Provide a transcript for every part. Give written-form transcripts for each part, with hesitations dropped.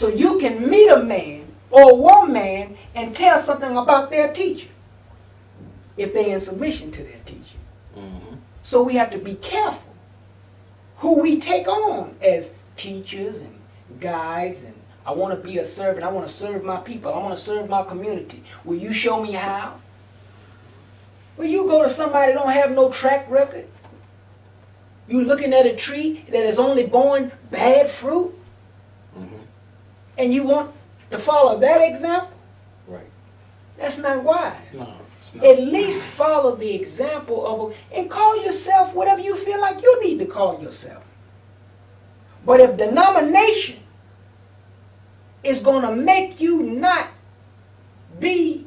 So you can meet a man or a woman and tell something about their teacher if they're in submission to their teacher. Mm-hmm. So we have to be careful who we take on as teachers and guides, and I want to be a servant. I want to serve my people. I want to serve my community. Will you show me how? Will you go to somebody that don't have no track record? You looking at a tree that is only borne bad fruit, Mm-hmm. and you want to follow that example? Right. That's not wise. No, it's not. At least follow the example of, and call yourself whatever you feel like you need to call yourself. But if denomination is going to make you not be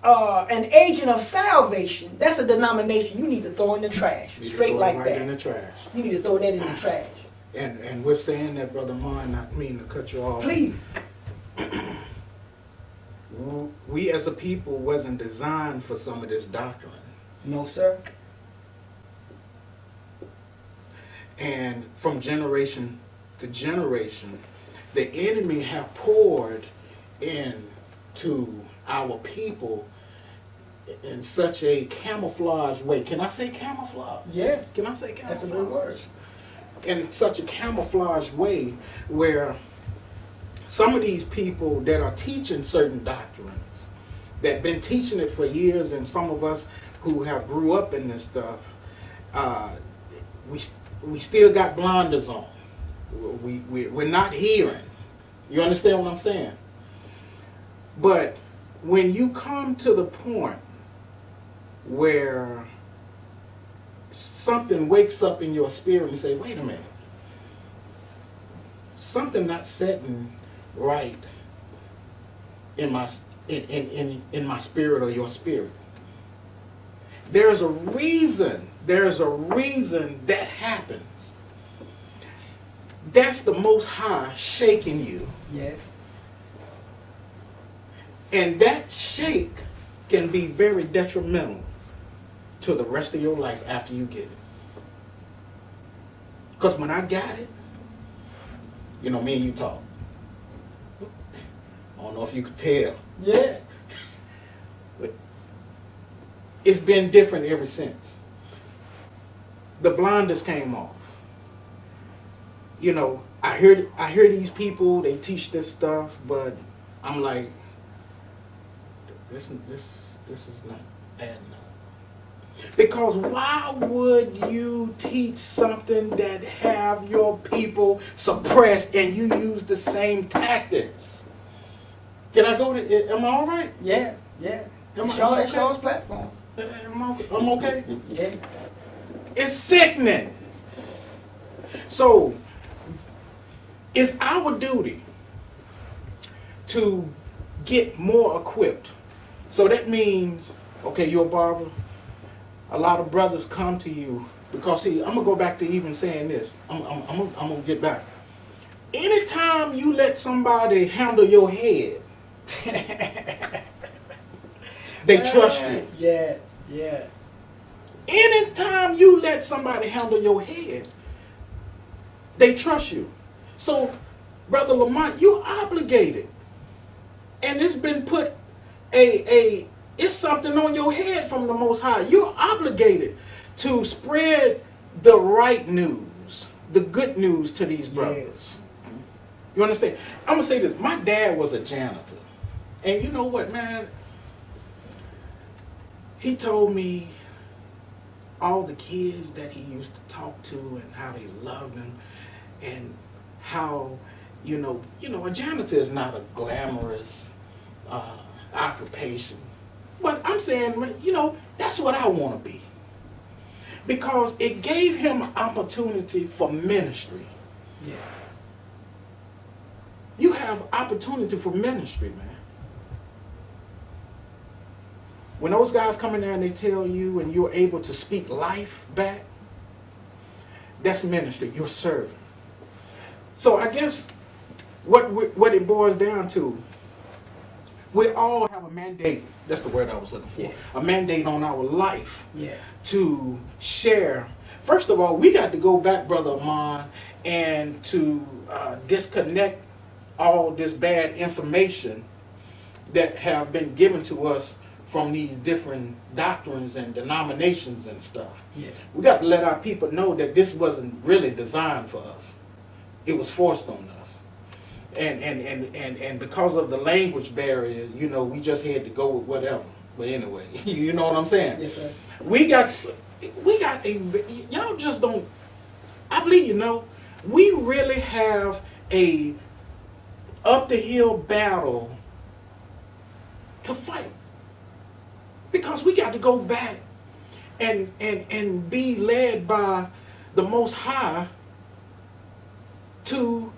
an agent of salvation, that's a denomination you need to throw in the trash. You need to Straight throw it like right that. in the trash. You need to throw that in the trash. And with saying that, Brother Amon, not mean to cut you off. Please. We as a people wasn't designed for some of this doctrine. No, sir. And from generation to generation, the enemy have poured into our people in such a camouflage way. Can I say camouflage? Yes. Can I say camouflage? That's a good word. In such a camouflage way where some of these people that are teaching certain doctrines, that been teaching it for years, and some of us who have grew up in this stuff, we still got blinders on. We're not hearing. You understand what I'm saying? But when you come to the point where something wakes up in your spirit and say, wait a minute, something not setting right in my my spirit or your spirit. There's a reason that happens. That's the Most High shaking you. Yes. And that shake can be very detrimental to the rest of your life after you get it. Because when I got it, you know, me and you talk. I don't know if you could tell. Yeah. But it's been different ever since. The blinders came off. You know, I hear these people, they teach this stuff, but I'm like, this is not adding up. Because why would you teach something that have your people suppressed and you use the same tactics? Can I go to, am I all right? Yeah. Yeah. Am I It's okay? Shaw's platform. I'm okay? Yeah. It's sickening. So, it's our duty to get more equipped. So that means, okay, you're a barber. A lot of brothers come to you because, see, I'm gonna go back to even saying this. I'm gonna get back. Anytime you let somebody handle your head, they trust you. Yeah. Yeah. Anytime you let somebody handle your head, they trust you. So, Brother Lamont, you're obligated. And it's been put it's something on your head from the Most High. You're obligated to spread the right news, the good news to these brothers. Yes. You understand? I'm going to say this. My dad was a janitor. And you know what, man? He told me all the kids that he used to talk to and how they loved them and how, you know, a janitor is not a glamorous occupation. But I'm saying, you know, that's what I want to be. Because it gave him opportunity for ministry. Yeah. You have opportunity for ministry, man. When those guys come in there and they tell you and you're able to speak life back, that's ministry. You're serving. So I guess what it boils down to, we all have a mandate. That's the word I was looking for. Yeah. A mandate on our life. Yeah. To share. First of all, we got to go back, Brother Amon, and to disconnect all this bad information that have been given to us from these different doctrines and denominations and stuff. Yeah. We got to let our people know that this wasn't really designed for us. It was forced on us. And because of the language barrier, you know, we just had to go with whatever. But anyway, you know what I'm saying? Yes, sir. We got y'all just don't, I believe, you know, we really have a up the hill battle to fight. Because we got to go back and be led by the Most High to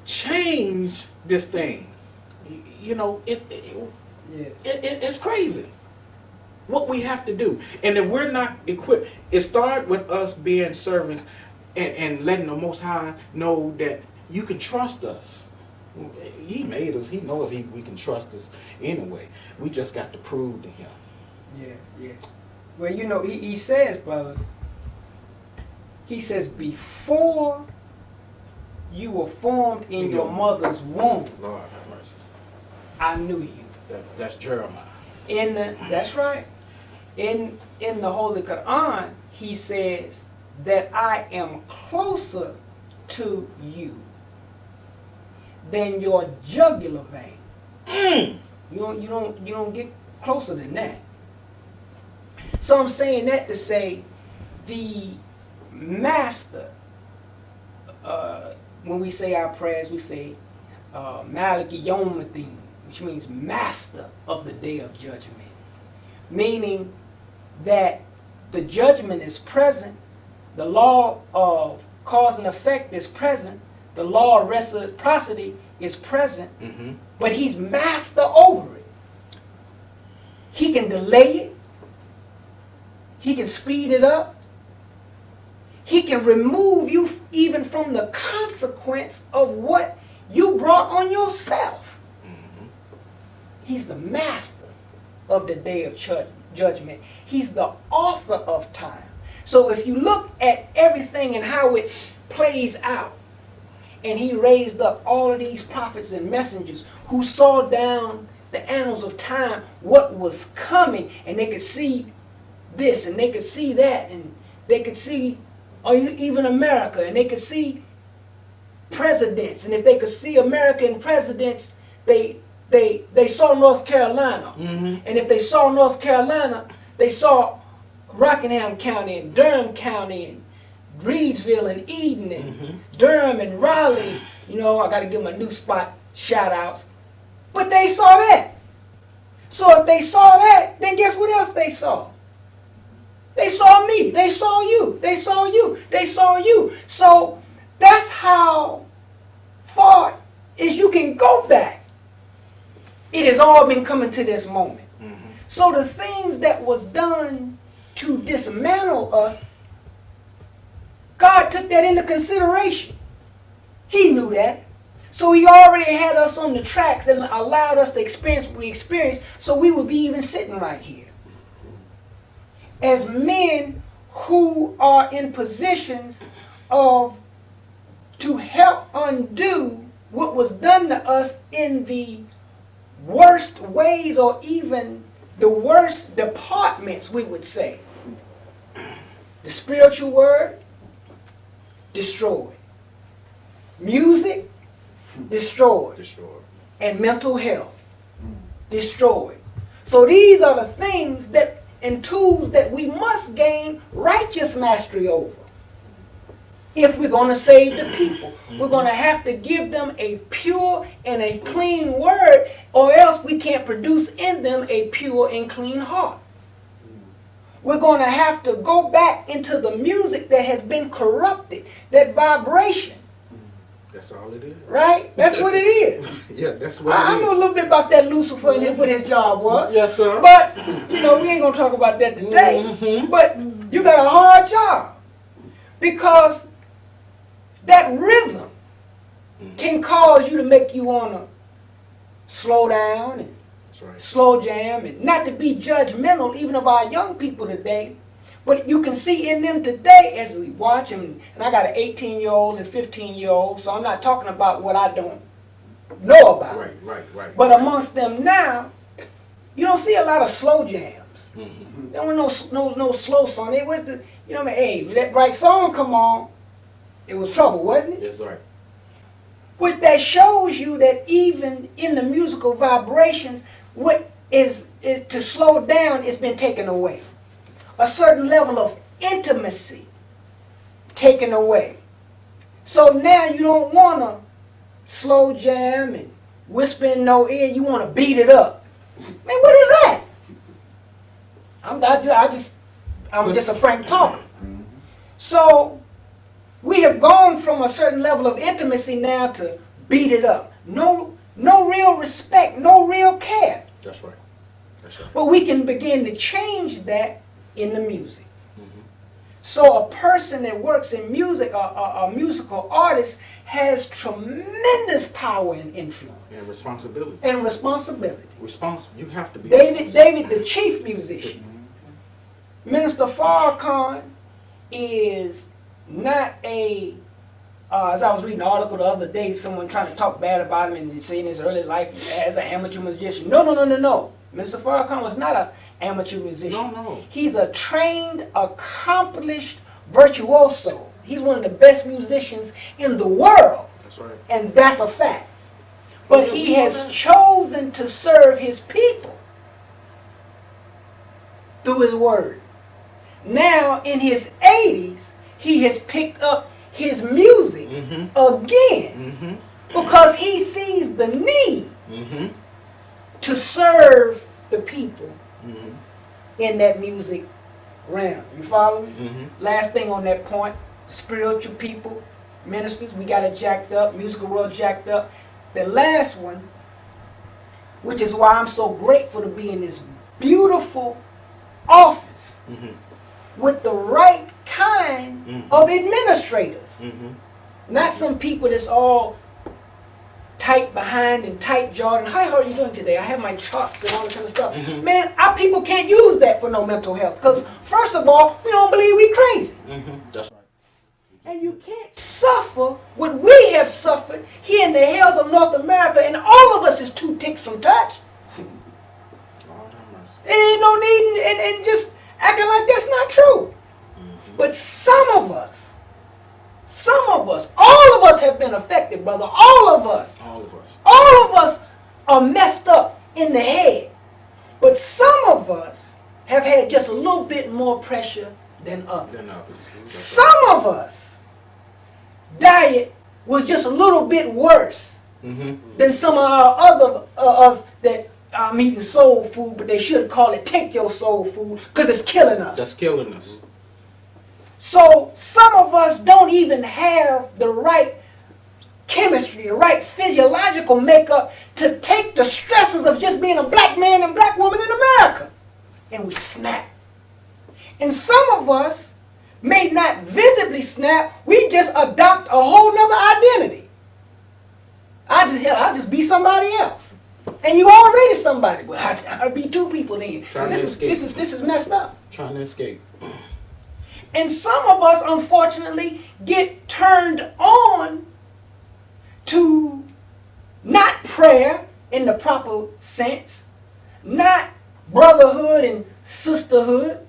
change this thing. You know, it's crazy what we have to do. And if we're not equipped, it starts with us being servants and letting the Most High know that you can trust us. He made us. He knows if we can trust us anyway. We just got to prove to him. Yes, yes. Well, you know, he says, brother, he says, before you were formed in your mother's womb, Lord have mercy. I knew you. That's Jeremiah. That's right. In the Holy Quran, he says that I am closer to you than your jugular vein. You don't get closer than that. So I'm saying that to say the master, when we say our prayers, we say Maliki Yawmuddin, which means master of the day of judgment. Meaning that the judgment is present, the law of cause and effect is present, the law of reciprocity is present, but he's master over it. He can delay it. He can speed it up. He can remove you even from the consequence of what you brought on yourself. He's the master of the day of judgment. He's the author of time. So if you look at everything and how it plays out, and he raised up all of these prophets and messengers who saw down the annals of time what was coming, and they could see this and they could see that, and they could see even America, and they could see presidents, and if they could see American presidents, they saw North Carolina, and if they saw North Carolina, they saw Rockingham County and Durham County and Reidsville and Eden and Durham and Raleigh. You know, I got to give them a new spot shout outs, but they saw that. So if they saw that, then guess what else they saw? They saw me. They saw you. They saw you. They saw you. So that's how far as you can go back. It has all been coming to this moment. So the things that was done to dismantle us, God took that into consideration. He knew that. So he already had us on the tracks and allowed us to experience what we experienced, so we would be even sitting right here. As men who are in positions to help undo what was done to us in the worst ways, or even the worst departments, we would say. The spiritual word, destroyed. Music, destroyed. And mental health, destroyed. So these are the things that and tools that we must gain righteous mastery over. If we're going to save the people, we're going to have to give them a pure and a clean word, or else we can't produce in them a pure and clean heart. We're going to have to go back into the music that has been corrupted, that vibration. That's all it is. Right? That's what it is. Yeah, that's what I know a little bit about that Lucifer and what his job was. Yes, sir. But, you know, we ain't going to talk about that today. But you got a hard job. Because that rhythm can cause you to make you want to slow down and slow jam, and not to be judgmental even of our young people today. But you can see in them today as we watch them, and I got an 18-year-old and 15-year-old, so I'm not talking about what I don't know about. Right. But amongst them now, you don't see a lot of slow jams. Mm-hmm. There was no slow song. It was the, you know what I mean? Hey, that right song come on, it was trouble, wasn't it? That's right. What that shows you that even in the musical vibrations, what is to slow down has been taken away. A certain level of intimacy taken away. So now you don't want to slow jam and whisper in no ear. You want to beat it up. Man, what is that? I'm just a frank talker. So we have gone from a certain level of intimacy now to beat it up. No real respect, no real care. That's right. But we can begin to change that in the music. So a person that works in music, a musical artist, has tremendous power and influence. And responsibility. You have to be. David, the chief musician. Minister Farrakhan is not as I was reading an article the other day, someone trying to talk bad about him and saying his early life as an amateur musician. No. Minister Farrakhan was not an amateur musician. No. He's a trained, accomplished virtuoso. He's one of the best musicians in the world. That's right. And that's a fact. But he has chosen to serve his people through his word. Now, in his 80s, he has picked up his music again because he sees the need to serve the people in that music realm. You follow me? Last thing on that point, spiritual people, ministers, we got it jacked up, musical world jacked up. The last one, which is why I'm so grateful to be in this beautiful office with the right kind of administrators. Not some people that's all tight behind and tight jawed and, hi, how are you doing today? I have my charts and all that kind of stuff. Man, our people can't use that for no mental health. Because first of all, we don't believe we crazy. That's right. And you can't suffer what we have suffered here in the hills of North America, and all of us is 2 ticks from touch. There ain't no need and just acting like that's not true. But some of us, all of us have been affected, brother. All of us are messed up in the head. But some of us have had just a little bit more pressure than others. Some of us, diet was just a little bit worse than some of our other us that I'm eating soul food, but they should call it take your soul food because it's killing us. That's killing us. So some of us don't even have the right chemistry, the right physiological makeup to take the stresses of just being a black man and black woman in America. And we snap. And some of us may not visibly snap, we just adopt a whole nother identity. I'll just be somebody else. And you already somebody. Well, I'll be 2 people then. This is messed up. Trying to escape. And some of us, unfortunately, get turned on to not prayer in the proper sense, not brotherhood and sisterhood,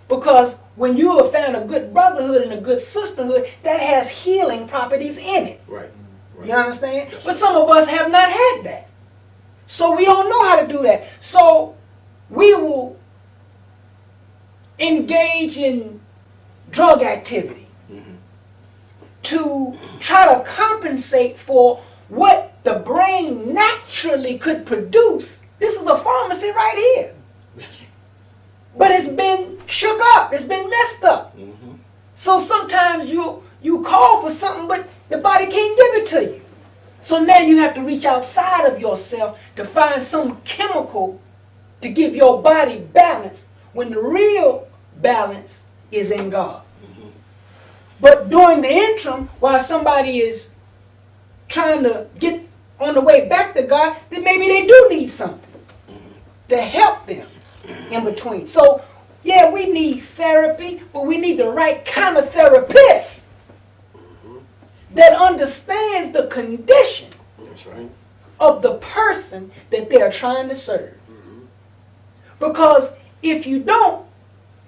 because when you have found a good brotherhood and a good sisterhood, that has healing properties in it. Right. You understand? But some of us have not had that. So we don't know how to do that. So we will engage in drug activity to try to compensate for what the brain naturally could produce. This is a pharmacy right here. Yes. But it's been shook up. It's been messed up. So sometimes you call for something, but the body can't give it to you. So now you have to reach outside of yourself to find some chemical to give your body balance when the real balance is in God. But during the interim, while somebody is trying to get on the way back to God, then maybe they do need something to help them in between. So, yeah, we need therapy, but we need the right kind of therapist that understands the condition That's right. of the person that they're trying to serve. Because if you don't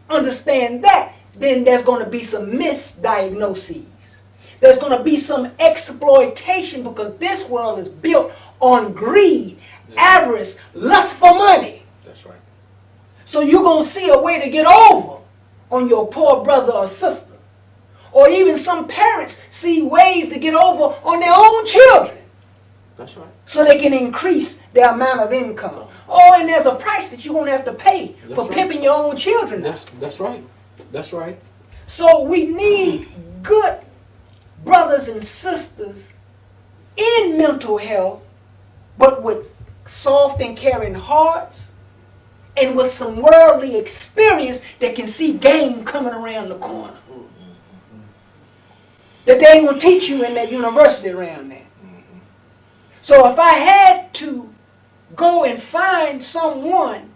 understand that, then there's going to be some misdiagnoses. There's going to be some exploitation, because this world is built on greed, avarice, lust for money. That's right. So you're going to see a way to get over on your poor brother or sister. Or even some parents see ways to get over on their own children. That's right. So they can increase their amount of income. Oh, and there's a price that you're going to have to pay for pimping your own children. That's right. That's right. So we need good brothers and sisters in mental health, but with soft and caring hearts and with some worldly experience that can see game coming around the corner. That they ain't going to teach you in that university around there. So if I had to go and find someone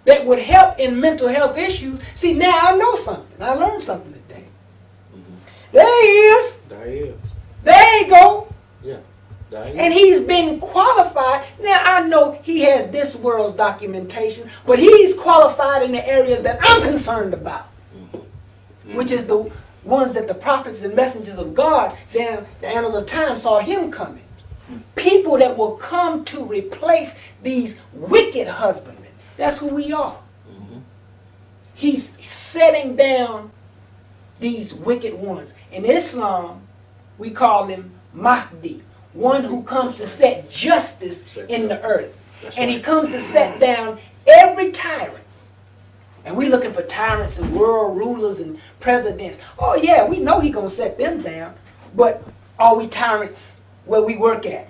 that would help in mental health issues, see, now I know something. I learned something today. There he is. There he is. There you go. Yeah. There he is. And he's been qualified. Now I know he has this world's documentation, but he's qualified in the areas that I'm concerned about, which is the ones that the prophets and messengers of God, the annals of time, saw him coming. People that will come to replace these wicked husbandmen. That's who we are. He's setting down these wicked ones. In Islam, we call him Mahdi, one who comes to set justice in the earth. And he comes to set down every tyrant. And we're looking for tyrants and world rulers and presidents. Oh yeah, we know he's going to set them down. But are we tyrants where we work at?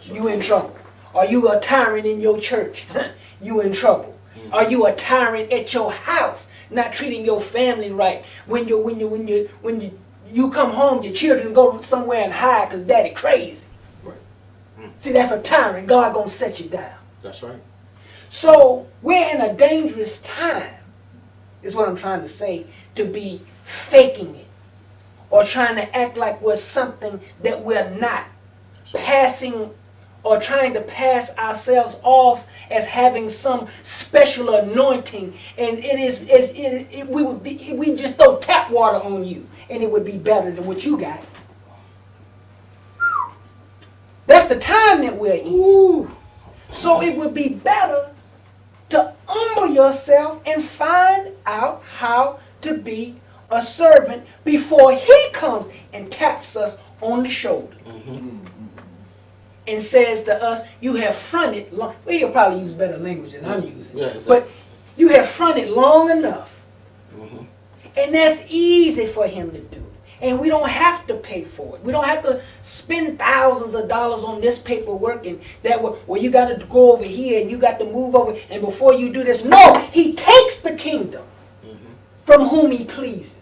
You in trouble. Are you a tyrant in your church? You in trouble. Are you a tyrant at your house, not treating your family right? When you come home, your children go somewhere and hide because daddy crazy. Right. See, that's a tyrant. God gonna set you down. That's right. So we're in a dangerous time, is what I'm trying to say, to be faking it or trying to act like we're something that we're not, passing or trying to pass ourselves off as having some special anointing, and we just throw tap water on you and it would be better than what you got. That's the time that we're in. Ooh. So it would be better to humble yourself and find out how to be a servant before he comes and taps us on the shoulder. And says to us, you have fronted long. Well, he'll probably use better language than I'm using. Yeah, exactly. But you have fronted long enough. And that's easy for him to do. And we don't have to pay for it. We don't have to spend thousands of dollars on this paperwork and that. Well, you got to go over here and you got to move over. And before you do this, no, he takes the kingdom from whom he pleases.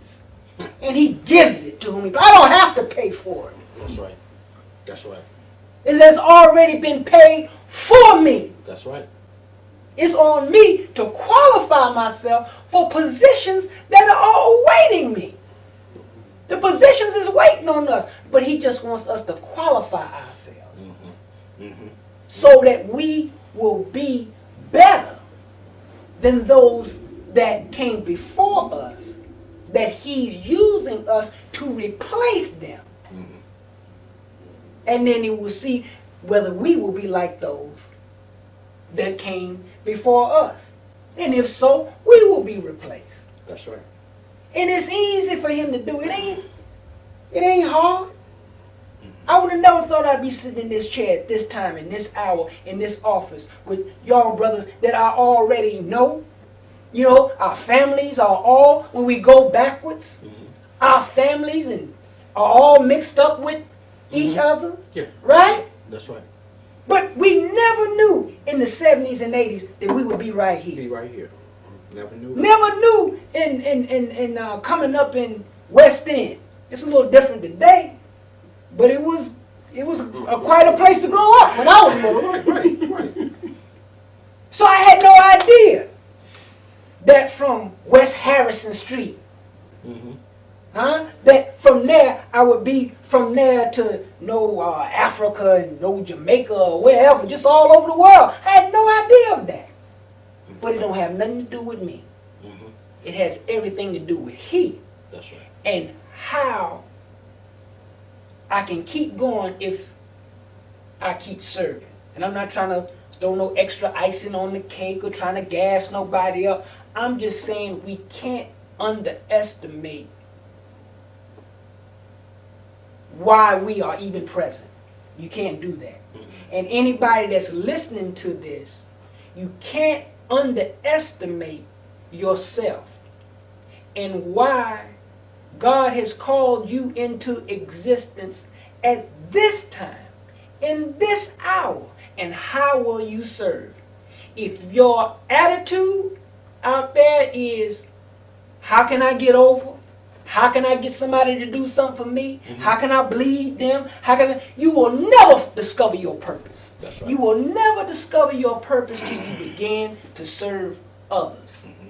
And he gives it to whom he pleases. I don't have to pay for it. That's right. That's right. It has already been paid for me. That's right. It's on me to qualify myself for positions that are awaiting me. The positions is waiting on us, but he just wants us to qualify ourselves so that we will be better than those that came before us, that he's using us to replace them. And then he will see whether we will be like those that came before us. And if so, we will be replaced. That's right. And it's easy for him to do. It ain't hard. I would have never thought I'd be sitting in this chair at this time, in this hour, in this office with y'all brothers that I already know. You know, our families are all, when we go backwards, our families are all mixed up with each other, right? That's right. But we never knew in the 70s and 80s that we would be right here. Be right here. Never knew. Never knew in coming up in West End. It's a little different today, but it was quite a place to grow up when I was little. Right. So I had no idea that from West Harrison Street, Huh? That from there, I would be from there to no Africa and no Jamaica or wherever, just all over the world. I had no idea of that. But it don't have nothing to do with me. Mm-hmm. It has everything to do with He. That's right. And how I can keep going if I keep serving. And I'm not trying to throw no extra icing on the cake or trying to gas nobody up. I'm just saying we can't underestimate why we are even present. You can't do that. And anybody that's listening to this, you can't underestimate yourself and why God has called you into existence at this time, in this hour, and how will you serve? If your attitude out there is, how can I get over? How can I get somebody to do something for me? Mm-hmm. How can I bleed them? You will never discover your purpose. That's right. You will never discover your purpose till you begin to serve others. Mm-hmm.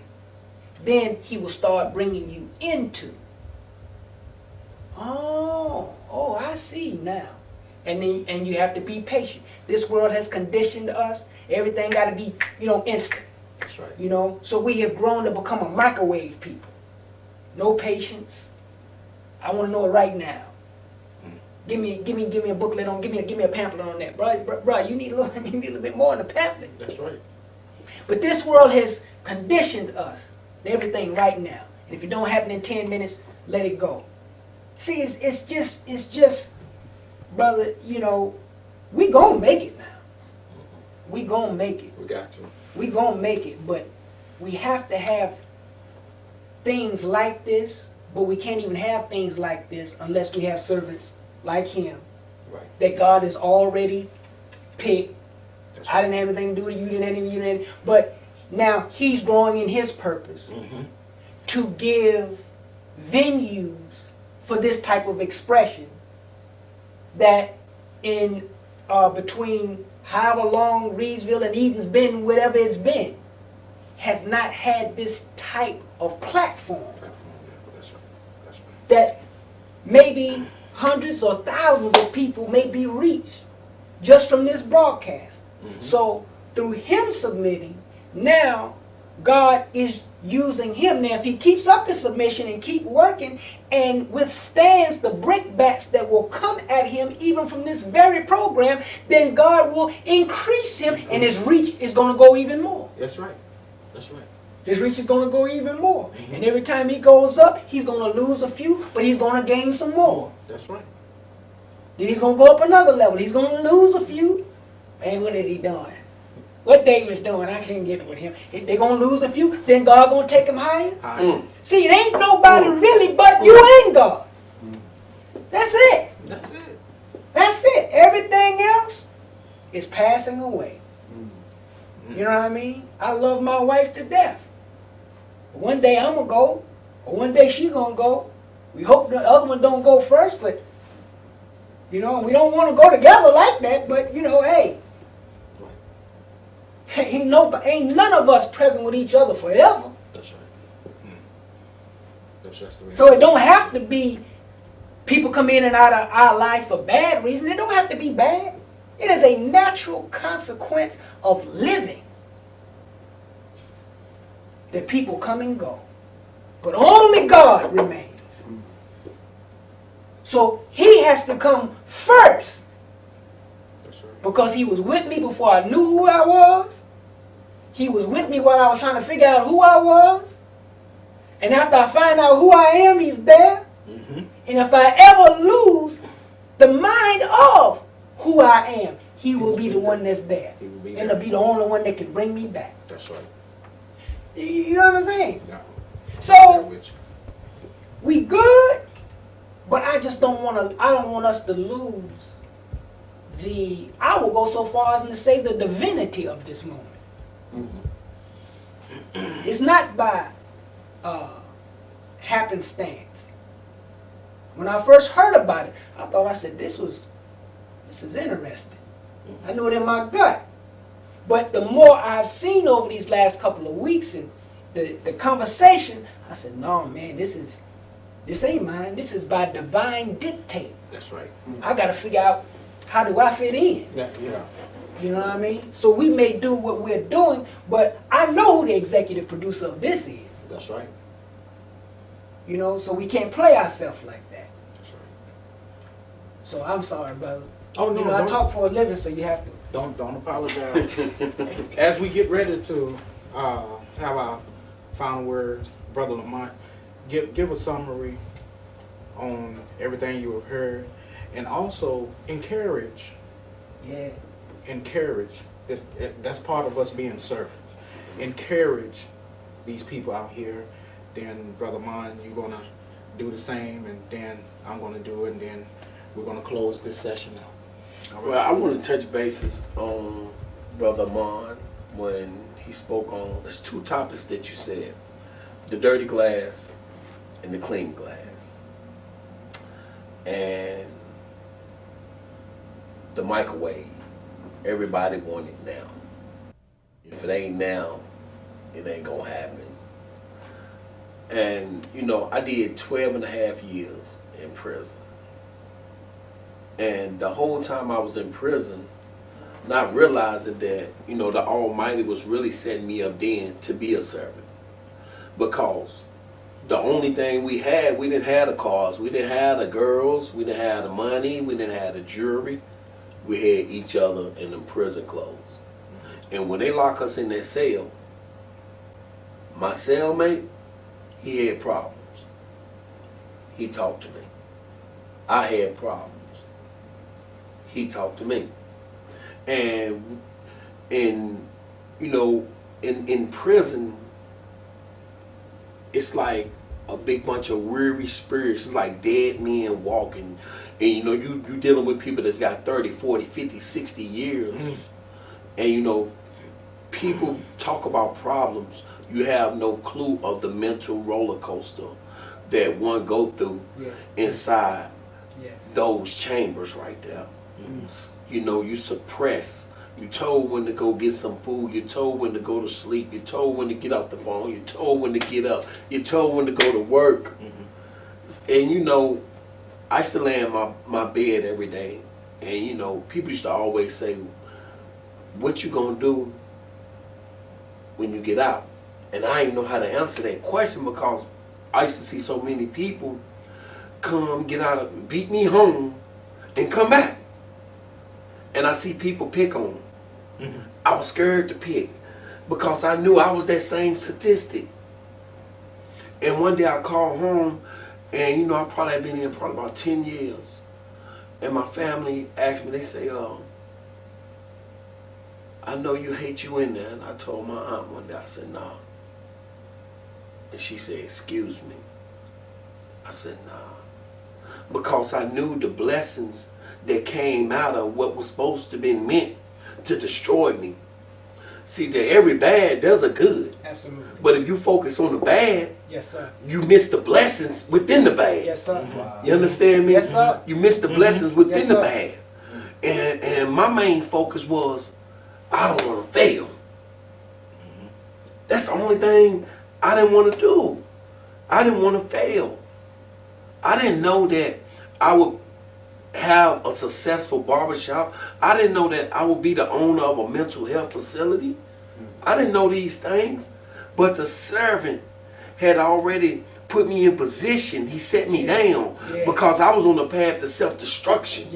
Then He will start bringing you into, oh, I see now. And you have to be patient. This world has conditioned us. Everything got to be, instant. That's right. So we have grown to become a microwave people. No patience. I want to know it right now. Give me a booklet on. Give me a pamphlet on that, bro. You need a little bit more than a pamphlet. That's right. But this world has conditioned us to everything right now. And if it don't happen in 10 minutes, let it go. See, it's just, brother. We gonna make it now. We gonna make it. We got to. We gonna make it, but we have to have things like this, but we can't even have things like this unless we have servants like him. Right. That God has already picked. That's I right. didn't have anything to do with it, you didn't have anything, but now He's growing in His purpose to give venues for this type of expression that in between however long Reidsville and Eden's been, whatever it's been, has not had this type of platform. That's right. That's right. That maybe hundreds or thousands of people may be reached just from this broadcast. Mm-hmm. So through him submitting, now God is using him. Now if he keeps up his submission and keep working and withstands the brickbats that will come at him even from this very program, then God will increase him and his reach is going to go even more. That's right. That's right. His reach is going to go even more. Mm-hmm. And every time he goes up, he's going to lose a few, but he's going to gain some more. That's right. Then he's going to go up another level. He's going to lose a few. Man, what is he doing? What David's doing, I can't get it with him. They're going to lose a few, then God going to take them higher. See, it ain't nobody really but you and God. That's it. That's it. That's it. Everything else is passing away. You know what I mean? I love my wife to death. One day I'm going to go, or one day she's going to go. We hope the other one don't go first, but, we don't want to go together like that, but, hey. Ain't none of us present with each other forever. That's right. That's just the way. So it don't have to be people come in and out of our life for bad reasons. It don't have to be bad. It is a natural consequence of living that people come and go. But only God remains. So he has to come first. That's right. Because he was with me before I knew who I was. He was with me while I was trying to figure out who I was. And after I find out who I am, he's there. Mm-hmm. And if I ever lose the mind of who I am, he will be the one that's there. And he'll be the only one that can bring me back. That's right. You know what I'm saying? No. So, we good, but I don't want us to lose I will go so far as to say the divinity of this moment. Mm-hmm. It's not by happenstance. When I first heard about it, I said, this is interesting. I knew it in my gut. But the more I've seen over these last couple of weeks and the conversation, I said, no, man, this This ain't mine. This is by divine dictate. That's right. I got to figure out how do I fit in. Yeah. You know what I mean? So we may do what we're doing, but I know who the executive producer of this is. That's right. You know, so we can't play ourselves like that. That's right. So I'm sorry, brother. Oh no, You know, I talk for a living, so you have to. Don't apologize. As we get ready to have our final words, Brother Lamont, give a summary on everything you have heard, and also encourage. Yeah. Encourage. That's part of us being servants. Encourage these people out here. Then Brother Mon, you're gonna do the same, and then I'm gonna do it, and then we're gonna close this session out. All right. Well, I want to touch bases on Brother Amon when he spoke on, there's two topics that you said, the dirty glass and the clean glass. And the microwave, everybody want it now. If it ain't now, it ain't gonna happen. And, you know, I did 12 and a half years in prison. And the whole time I was in prison, not realizing that, you know, the Almighty was really setting me up then to be a servant. Because the only thing we didn't have the cars, we didn't have the girls, we didn't have the money, we didn't have the jewelry. We had each other in the prison clothes. And when they lock us in that cell, my cellmate, he had problems. He talked to me. I had problems. He talked to me. And in prison, it's like a big bunch of weary spirits. It's like dead men walking. And you know, you dealing with people that's got 30, 40, 50, 60 years. And you know, people talk about problems. You have no clue of the mental roller coaster that one go through inside those chambers right there. You know, you suppress. You told when to go get some food. You told when to go to sleep. You told when to get off the phone. You told when to get up. You told when to go to work. And you know, I used to lay in my bed every day. And you know, people used to always say, what you gonna do when you get out? And I didn't know how to answer that question because I used to see so many people come, get out, beat me home, and come back. And I see people pick on them. I was scared to pick because I knew I was that same statistic. And one day I called home, and you know, I probably had been in probably about 10 years. And my family asked me, they say, I know you hate you in there. And I told my aunt one day, I said, nah. And she said, excuse me. I said, nah. Because I knew the blessings that came out of what was supposed to be meant to destroy me. See, that every bad does a good. Absolutely. But if you focus on the bad, Yes, sir. you miss the blessings within the bad. Yes, sir. You understand me? Yes, sir. You miss the blessings within Yes, the sir. bad. And my main focus was, I don't want to fail. That's the only thing I didn't want to do. I didn't want to fail. I didn't know that I would have a successful barbershop. I didn't know that I would be the owner of a mental health facility. I didn't know these things. But the servant had already put me in position. He set me down because I was on the path to self-destruction.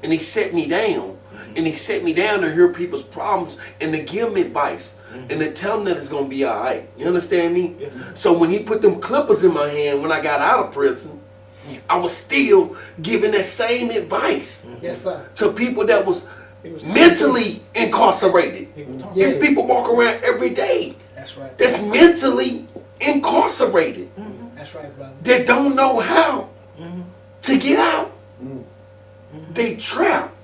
And he set me down. And he set me down to hear people's problems and to give me advice and to tell them that it's going to be all right. You understand me? Yes, So when he put them clippers in my hand when I got out of prison, I was still giving that same advice Yes, sir. to people that was mentally incarcerated. These people walk around every day That's right. that's mentally incarcerated, That's right, brother. that don't know how to get out. They trapped.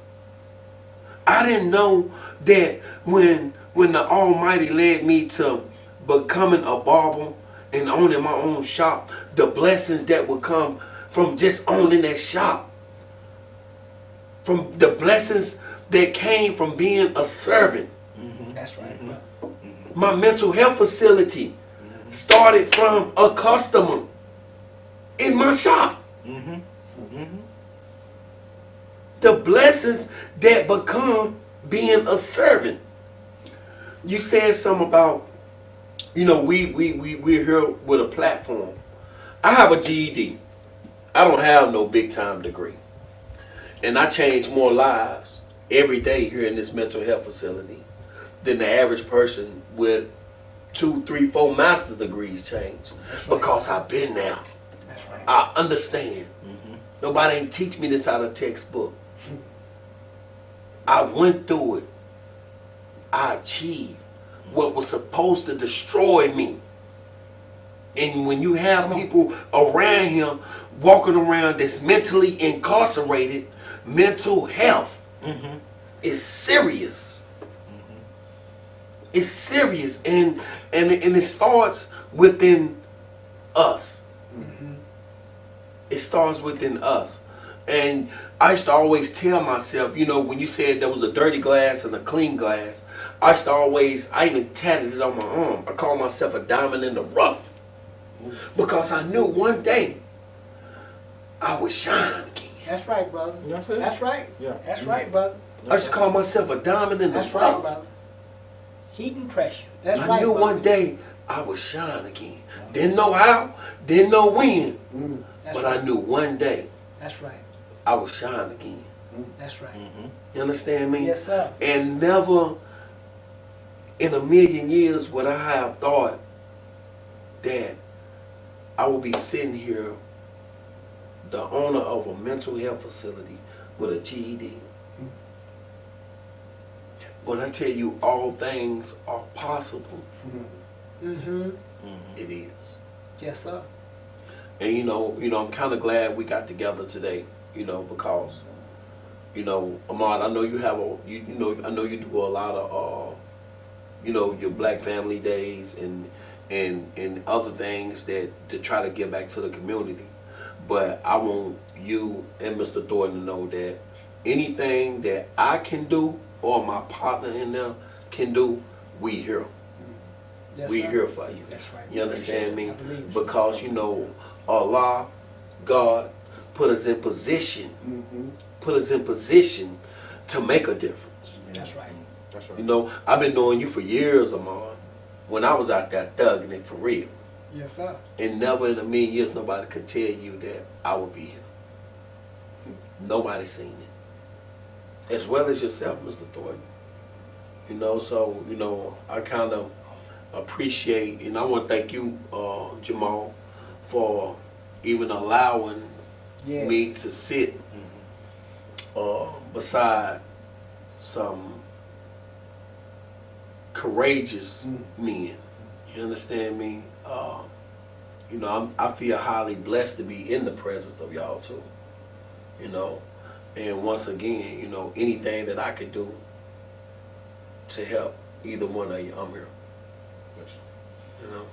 I didn't know that when the Almighty led me to becoming a barber and owning my own shop, the blessings that would come from just owning that shop, from the blessings that came from being a servant. That's right, brother. My mental health facility started from a customer. in my shop. Mm-hmm. Mm-hmm. The blessings that become being a servant. You said something about, we're here with a platform. I have a GED. I don't have no big time degree. And I change more lives every day here in this mental health facility than the average person with 2, 3, 4 master's degrees change. That's right. Because I've been there. That's right. I understand. Mm-hmm. Nobody ain't teach me this out of textbook. I went through it. I achieved what was supposed to destroy me. And when you have people around him walking around that's mentally incarcerated, mental health Mm-hmm. is serious. It's serious, and it starts within us. Mm-hmm. It starts within us. And I used to always tell myself, when you said there was a dirty glass and a clean glass, I even tatted it on my arm. I call myself a diamond in the rough. Because I knew one day I would shine again. That's right, brother. That's it. That's right. Yeah. That's right, brother. I used to call myself a diamond in the That's right, rough. brother. Heat and pressure. That's I right, knew brother. one day I would shine again. Didn't know how, didn't know when, That's but right. I knew one day That's right. I would shine again. That's right. Mm-hmm. You understand me? Yes, sir. And never in a million years would I have thought that I would be sitting here, the owner of a mental health facility with a GED. When I tell you all things are possible, Mm-hmm. it is. Yes, sir. And I'm kind of glad we got together today, because, Amon, I know you have I know you do a lot of, your Black Family Days and other things that to try to give back to the community. But I want you and Mr. Thornton to know that anything that I can do or my partner in there can do, we here. Yes, We sir. here for you. That's right. You understand me? I believe you. Because Allah, God, put us in position. Put us in position to make a difference. That's right. That's right. I've been knowing you for years, Amon. When I was out there thugging it for real. Yes, sir. And never in a million years nobody could tell you that I would be here. Nobody seen it. As well as yourself, Mr. Thornton. So, I kind of appreciate, and I want to thank you, Jamal, for even allowing Yeah. me to sit beside some courageous men. You understand me? I feel highly blessed to be in the presence of y'all too. And once again, anything that I could do to help either one of you, I'm here.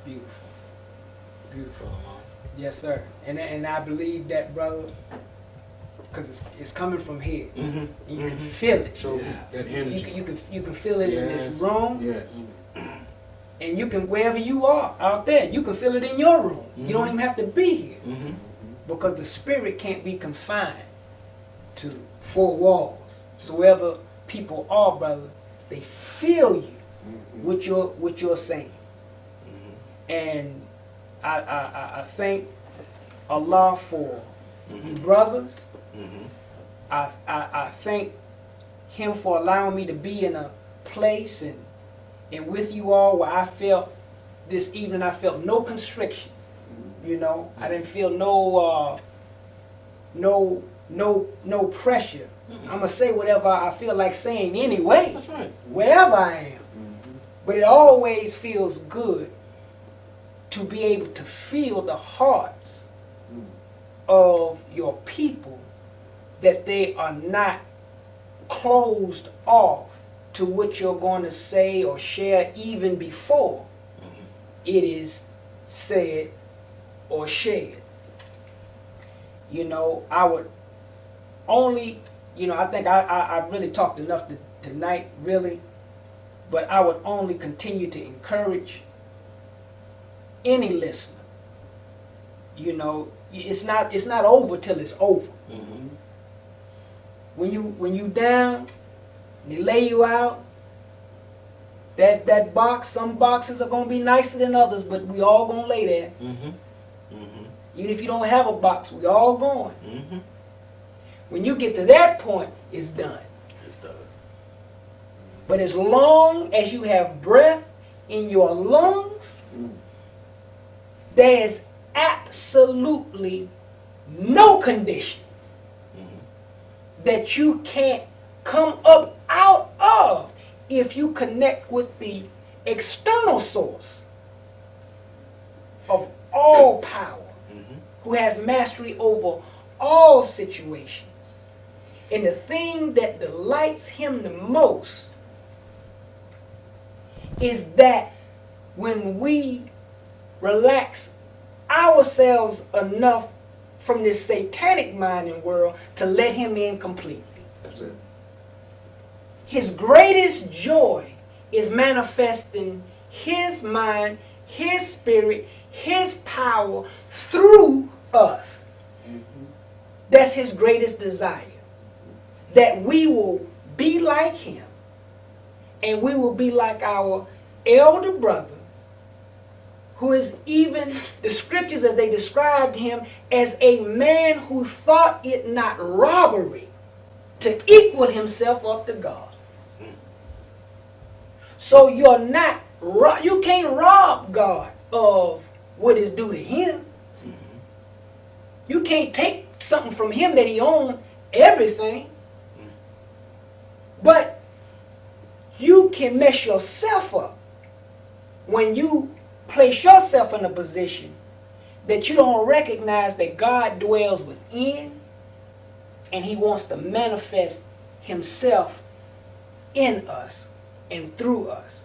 Beautiful. Beautiful. Yes, sir. And I believe that, brother, because it's coming from here. Mm-hmm. And you can feel it. So that energy. You can feel it in this room. Yes. And you can, wherever you are out there, you can feel it in your room. You don't even have to be here. Mm-hmm. Because the spirit can't be confined to 4 walls. So wherever people are, brother, they feel you with your saying. And I thank Allah for you brothers. I thank Him for allowing me to be in a place and with you all where I felt this evening, I felt no constrictions. I didn't feel no pressure. I'm gonna say whatever I feel like saying anyway. That's right. Wherever I am. But it always feels good to be able to feel the hearts of your people, that they are not closed off to what you're going to say or share even before it is said or shared. I would only, I think I really talked enough tonight, really, but I would only continue to encourage any listener, it's not over till it's over. Mm-hmm. When you down, and they lay you out, that box, some boxes are gonna be nicer than others, but we all gonna lay there. Mm-hmm. Mm-hmm. Even if you don't have a box, we all going. Mm-hmm. When you get to that point, it's done. It's done. But as long as you have breath in your lungs, there is absolutely no condition that you can't come up out of if you connect with the external source of all power, who has mastery over all situations. And the thing that delights him the most is that when we relax ourselves enough from this satanic minding world to let him in completely. That's it. His greatest joy is manifesting his mind, his spirit, his power through us. That's his greatest desire. That we will be like him, and we will be like our elder brother, who is even, the scriptures as they described him, as a man who thought it not robbery to equal himself up to God. So you can't rob God of what is due to him. You can't take something from him that he owned everything. But you can mess yourself up when you place yourself in a position that you don't recognize that God dwells within and he wants to manifest himself in us and through us.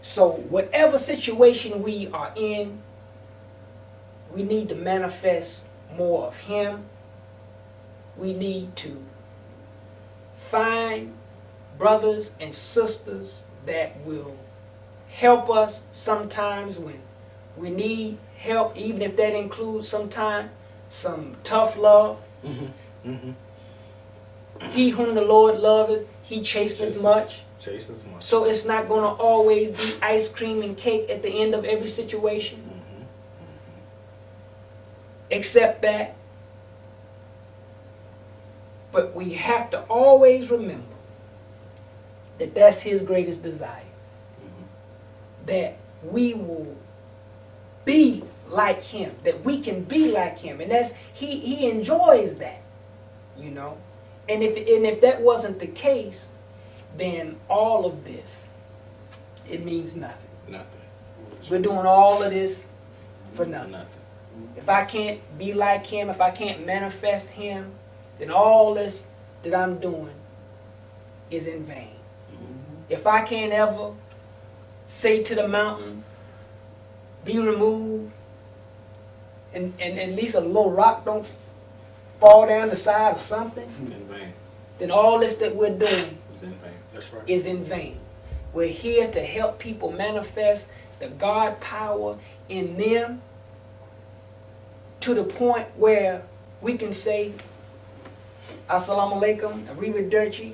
So whatever situation we are in, we need to manifest more of him. We need to find brothers and sisters that will help us sometimes when we need help, even if that includes sometimes some tough love. He whom the Lord loveth, he chasteneth much. So it's not going to always be ice cream and cake at the end of every situation. Except that. But we have to always remember that that's his greatest desire. That we will be like him. That we can be like him. And that's he enjoys that. You know? And if that wasn't the case, then all of this, it means nothing. Nothing. We're doing all of this for nothing. Nothing. If I can't be like him, if I can't manifest him, then all this that I'm doing is in vain. If I can't ever say to the mountain, be removed, and at least a little rock don't fall down the side of something, In vain. then all this that we're doing It's in vain. That's right. is in vain. We're here to help people manifest the God power in them to the point where we can say, Assalamu alaikum, arrivederci,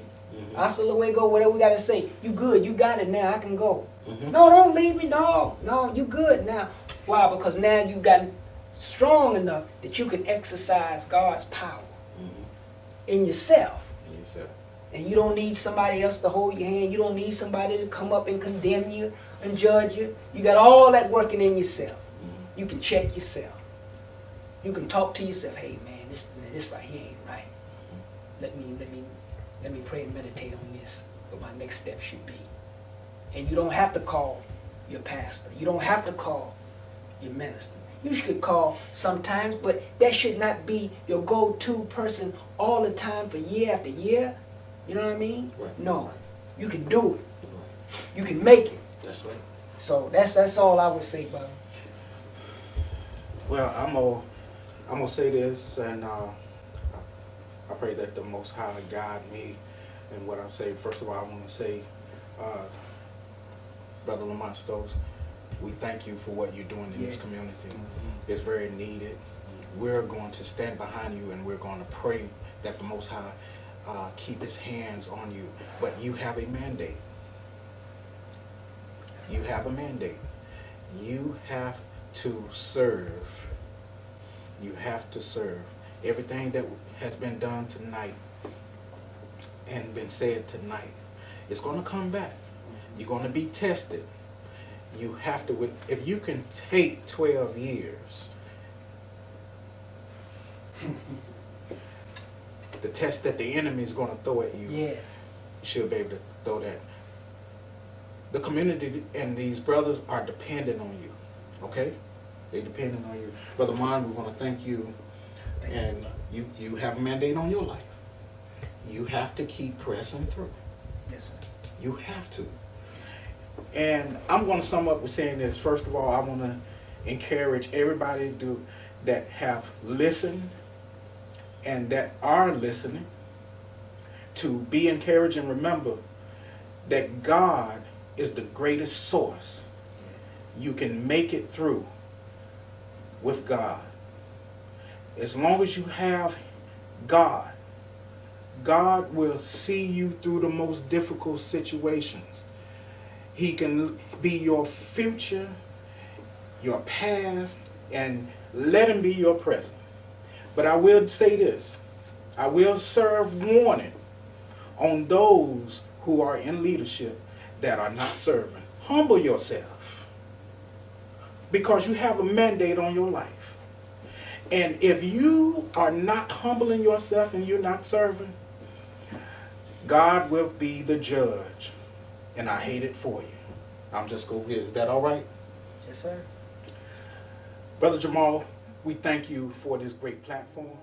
hasta luego, whatever we got to say. You good, you got it now, I can go. No, don't leave me, no, you good now. Why? Because now you've gotten strong enough that you can exercise God's power in yourself. And you don't need somebody else to hold your hand. You don't need somebody to come up and condemn you and judge you. You got all that working in yourself. You can check yourself. You can talk to yourself. Hey man, this right here ain't right. Let me pray and meditate on this. What my next step should be. And you don't have to call your pastor. You don't have to call your minister. You should call sometimes, but that should not be your go-to person all the time for year after year. You know what I mean? Right. No. You can do it. You can make it. That's right. So that's all I would say, brother. Well, I'm gonna say this, and I pray that the Most High guide me in what I say. First of all, I want to say, Brother Lamont Stokes, we thank you for what you're doing in this community. It's very needed. we're going to stand behind you and we're going to pray that the Most High keep his hands on you. But you have a mandate. You have a mandate. You have to serve. You have to serve. Everything that has been done tonight and been said tonight is going to come back. You're going to be tested. You have to, if you can take 12 years, the test that the enemy is going to throw at you, Yes. you should be able to throw that. The community and these brothers are dependent on you, okay? They're dependent on you. Brother Amon, we want to thank you. And you have a mandate on your life. You have to keep pressing through. Yes, sir. You have to. And I'm going to sum up with saying this. First of all, I want to encourage everybody that have listened and that are listening to be encouraged and remember that God is the greatest source. You can make it through with God. As long as you have God, God will see you through the most difficult situations. He can be your future, your past, and let him be your present. But I will say this. I will serve warning on those who are in leadership that are not serving. Humble yourself because you have a mandate on your life. And if you are not humbling yourself and you're not serving, God will be the judge. And I hate it for you. I'm just going to, is that all right? Yes, sir. Brother Jamal, we thank you for this great platform.